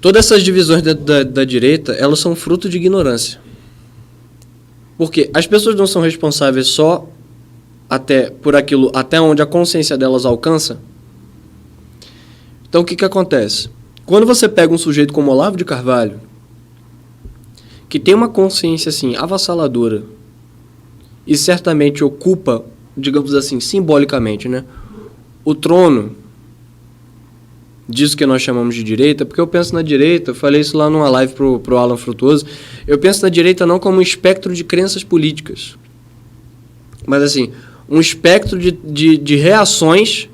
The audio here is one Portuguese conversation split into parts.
Todas essas divisões da direita, elas são fruto de ignorância. Porque as pessoas não são responsáveis só por aquilo, até onde a consciência delas alcança. Então, o que acontece? Quando você pega um sujeito como Olavo de Carvalho, que tem uma consciência, assim, avassaladora, e certamente ocupa, digamos assim, simbolicamente, né, o trono disso que nós chamamos de direita, porque eu penso na direita, eu falei isso lá numa live pro Alan Frutuoso, eu penso na direita não como um espectro de crenças políticas, mas assim, um espectro de reações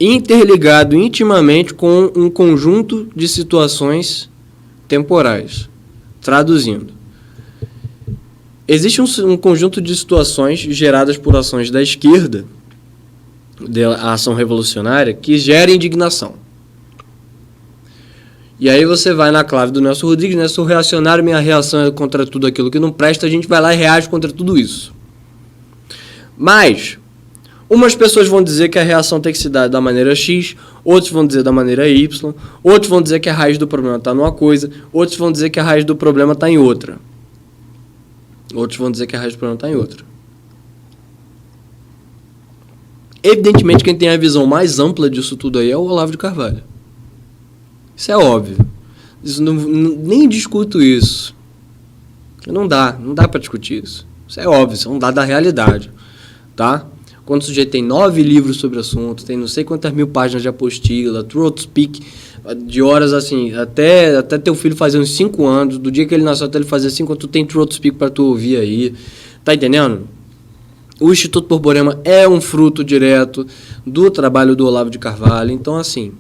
interligado intimamente com um conjunto de situações temporais. Traduzindo, existe um conjunto de situações geradas por ações da esquerda, a ação revolucionária, que gera indignação. E aí você vai na clave do Nelson Rodrigues, né? Sou reacionário, minha reação é contra tudo aquilo que não presta, a gente vai lá e reage contra tudo isso. Mas umas pessoas vão dizer que a reação tem que se dar da maneira X, outros vão dizer da maneira Y, outros vão dizer que a raiz do problema está numa coisa, outros vão dizer que a raiz do problema está em outra. Outros vão dizer que a raiz do problema está em outra. Evidentemente, quem tem a visão mais ampla disso tudo aí é o Olavo de Carvalho. Isso é óbvio. Isso nem discuto isso. Não dá para discutir isso. Isso é óbvio, isso é um dado da realidade. Tá? Quando o sujeito tem 9 livros sobre o assunto, tem não sei quantas mil páginas de apostila, throat speak, de horas assim, até teu filho fazer uns 5 anos, do dia que ele nasceu até ele fazer 5 anos, tu tem throat speak para tu ouvir aí. Tá entendendo? O Instituto Borborema é um fruto direto do trabalho do Olavo de Carvalho. Então, assim,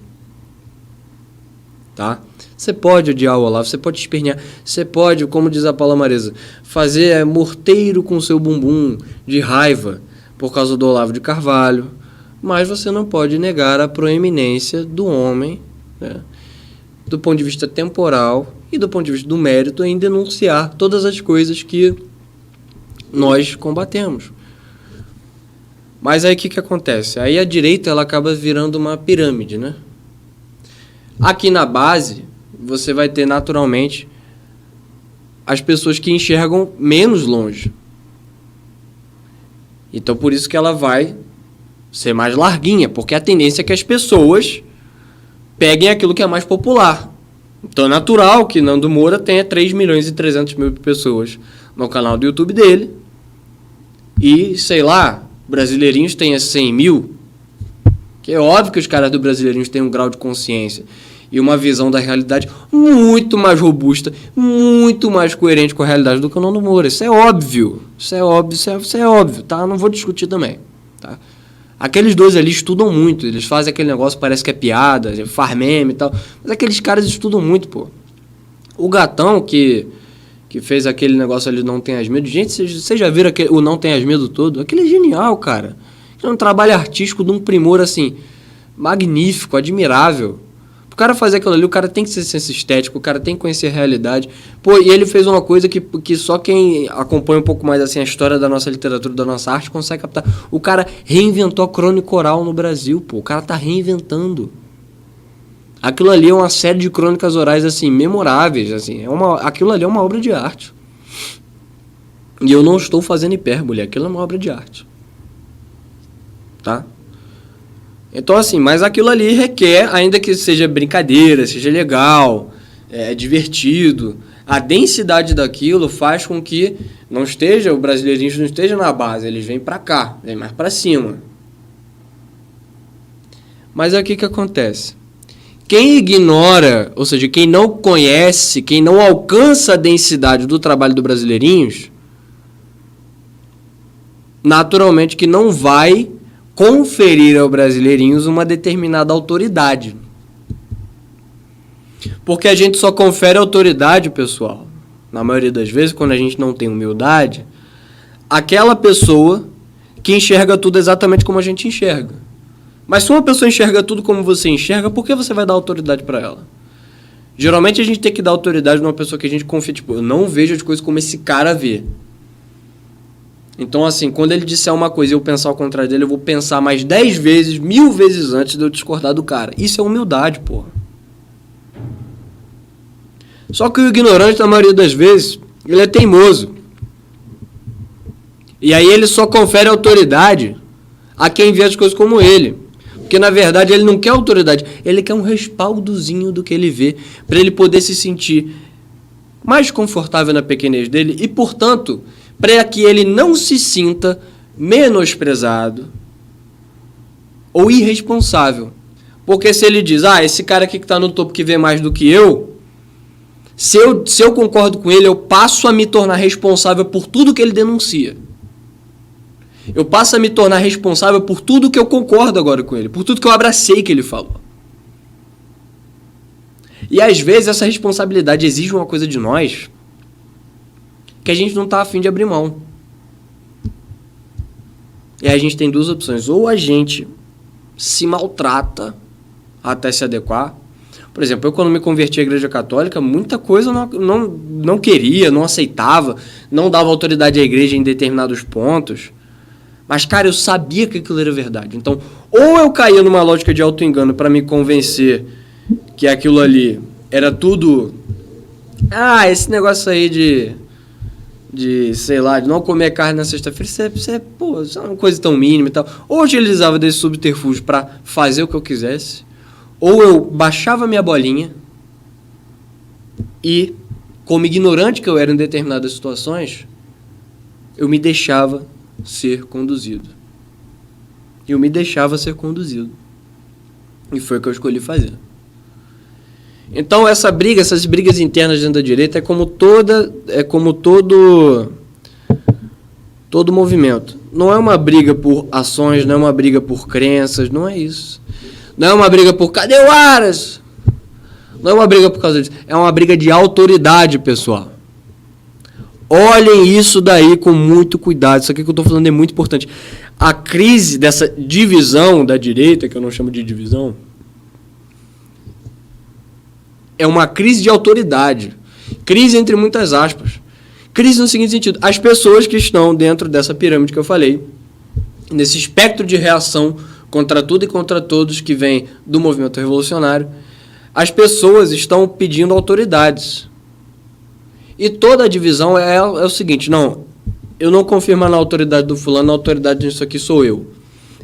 tá? Você pode odiar o Olavo, você pode espernear, você pode, como diz a Paula Mareza, fazer morteiro com seu bumbum de raiva por causa do Olavo de Carvalho, mas você não pode negar a proeminência do homem, né, do ponto de vista temporal e do ponto de vista do mérito em denunciar todas as coisas que nós combatemos. Mas aí o que acontece? Aí a direita ela acaba virando uma pirâmide, né? Aqui na base, você vai ter naturalmente as pessoas que enxergam menos longe. Então, por isso que ela vai ser mais larguinha, porque a tendência é que as pessoas peguem aquilo que é mais popular. Então, é natural que Nando Moura tenha 3.300.000 pessoas no canal do YouTube dele e, sei lá, Brasileirinhos tenha 100 mil, que é óbvio que os caras do Brasileirinhos têm um grau de consciência e uma visão da realidade muito mais robusta, muito mais coerente com a realidade do que o Nando Moura. Isso é óbvio. Isso é óbvio, tá? Não vou discutir também, tá? Aqueles dois ali estudam muito, eles fazem aquele negócio, parece que é piada, faz meme e tal, mas aqueles caras estudam muito, pô. O Gatão, que fez aquele negócio ali, Não Tenhas Medo, gente, vocês já viram o Não Tenhas Medo todo? Aquele é genial, cara. É um trabalho artístico de um primor, assim, magnífico, admirável. O cara fazer aquilo ali, o cara tem que ser senso estético, o cara tem que conhecer a realidade. Pô, e ele fez uma coisa que só quem acompanha um pouco mais assim a história da nossa literatura, da nossa arte, consegue captar. O cara reinventou a crônica oral no Brasil, pô. O cara tá reinventando. Aquilo ali é uma série de crônicas orais, assim, memoráveis, assim. Aquilo ali é uma obra de arte. E eu não estou fazendo hipérbole, aquilo é uma obra de arte. Tá? Então, assim, mas aquilo ali requer, ainda que seja brincadeira, seja legal, divertido, a densidade daquilo faz com que o Brasileirinho não esteja na base, eles vêm para cá, vêm mais para cima. Mas aí o que acontece? Quem ignora, ou seja, quem não conhece, quem não alcança a densidade do trabalho do Brasileirinhos, naturalmente que não vai conferir ao Brasileirinhos uma determinada autoridade. Porque a gente só confere autoridade, pessoal, na maioria das vezes, quando a gente não tem humildade, aquela pessoa que enxerga tudo exatamente como a gente enxerga. Mas se uma pessoa enxerga tudo como você enxerga, por que você vai dar autoridade para ela? Geralmente a gente tem que dar autoridade numa pessoa que a gente confia, tipo, eu não vejo as coisas como esse cara vê. Então, assim, quando ele disser uma coisa e eu pensar ao contrário dele, eu vou pensar mais 10 vezes, 1000 vezes antes de eu discordar do cara. Isso é humildade, porra. Só que o ignorante, na maioria das vezes, ele é teimoso. E aí ele só confere autoridade a quem vê as coisas como ele. Porque, na verdade, ele não quer autoridade. Ele quer um respaldozinho do que ele vê, para ele poder se sentir mais confortável na pequenez dele e, portanto, para que ele não se sinta menosprezado ou irresponsável. Porque se ele diz, esse cara aqui que está no topo que vê mais do que eu, se eu concordo com ele, eu passo a me tornar responsável por tudo que ele denuncia. Eu passo a me tornar responsável por tudo que eu concordo agora com ele, por tudo que eu abracei que ele falou. E às vezes essa responsabilidade exige uma coisa de nós que a gente não está afim de abrir mão. E aí a gente tem duas opções. Ou a gente se maltrata até se adequar. Por exemplo, eu quando me converti à Igreja Católica, muita coisa eu não queria, não aceitava, não dava autoridade à igreja em determinados pontos. Mas, cara, eu sabia que aquilo era verdade. Então, ou eu caía numa lógica de auto-engano para me convencer que aquilo ali era tudo... esse negócio aí sei lá, de não comer carne na sexta-feira, isso é uma coisa tão mínima e tal. Ou eu utilizava desse subterfúgio para fazer o que eu quisesse, ou eu baixava minha bolinha e, como ignorante que eu era em determinadas situações, eu me deixava ser conduzido. Eu me deixava ser conduzido. E foi o que eu escolhi fazer. Então, essas brigas internas dentro da direita é como todo movimento. Não é uma briga por ações, não é uma briga por crenças, não é isso. Não é uma briga por cadê o Aras? Não é uma briga por causa disso. É uma briga de autoridade, pessoal. Olhem isso daí com muito cuidado. Isso aqui que eu estou falando é muito importante. A crise dessa divisão da direita, que eu não chamo de divisão, é uma crise de autoridade. Crise entre muitas aspas. Crise no seguinte sentido. As pessoas que estão dentro dessa pirâmide que eu falei, nesse espectro de reação contra tudo e contra todos que vem do movimento revolucionário, as pessoas estão pedindo autoridades. E toda a divisão é o seguinte, não, eu não confio mais na autoridade do fulano, a autoridade disso aqui sou eu.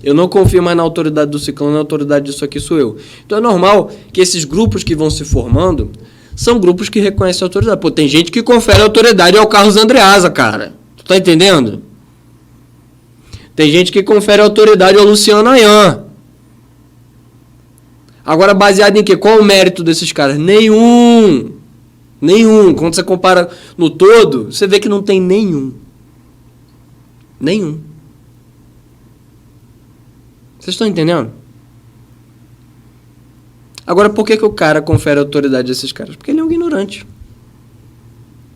Eu não confio mais na autoridade do ciclano, a autoridade disso aqui sou eu. Então é normal que esses grupos que vão se formando são grupos que reconhecem a autoridade. Pô, tem gente que confere autoridade ao Carlos Andreasa, cara. Tu tá entendendo? Tem gente que confere autoridade ao Luciano Ayan. Agora, baseado em quê? Qual o mérito desses caras? Nenhum. Quando você compara no todo, você vê que não tem nenhum. Vocês estão entendendo? Agora, por que o cara confere autoridade a esses caras? Porque ele é um ignorante.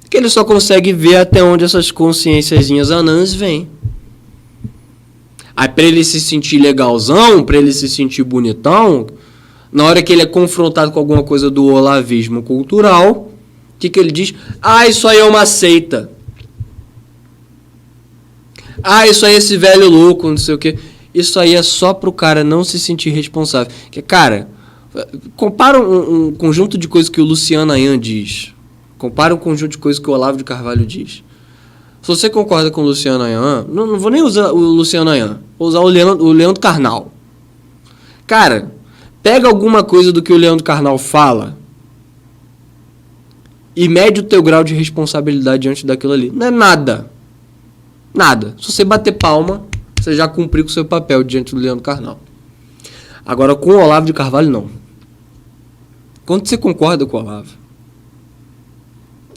Porque ele só consegue ver até onde essas consciênciazinhas anãs vêm. Aí, para ele se sentir legalzão, para ele se sentir bonitão, na hora que ele é confrontado com alguma coisa do olavismo cultural, o que ele diz? Isso aí é uma seita. Isso aí é esse velho louco, não sei o quê. Isso aí é só pro cara não se sentir responsável. Que, cara, compara um conjunto de coisas que o Luciano Ayan diz. Compara um conjunto de coisas que o Olavo de Carvalho diz. Se você concorda com o Luciano Ayan, não vou nem usar o Luciano Ayan, vou usar o Leandro Carnal. Cara, pega alguma coisa do que o Leandro Carnal fala e mede o teu grau de responsabilidade diante daquilo ali. Não é nada. Se você bater palma, você já cumpriu com o seu papel diante do Leandro Carnal. Agora, com o Olavo de Carvalho, não. Quando você concorda com o Olavo,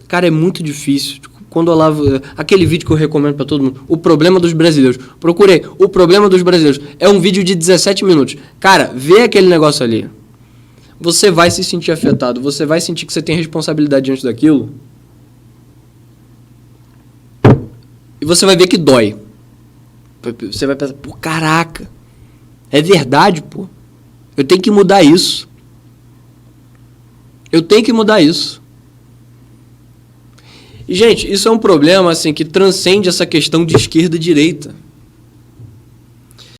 cara, é muito difícil. Quando o Olavo... Aquele vídeo que eu recomendo para todo mundo, O Problema dos Brasileiros. Procurei, O Problema dos Brasileiros. É um vídeo de 17 minutos. Cara, vê aquele negócio ali. Você vai se sentir afetado. Você vai sentir que você tem responsabilidade diante daquilo. E você vai ver que dói. Você vai pensar, pô, caraca. É verdade, pô. Eu tenho que mudar isso. E, gente, isso é um problema assim, que transcende essa questão de esquerda e direita.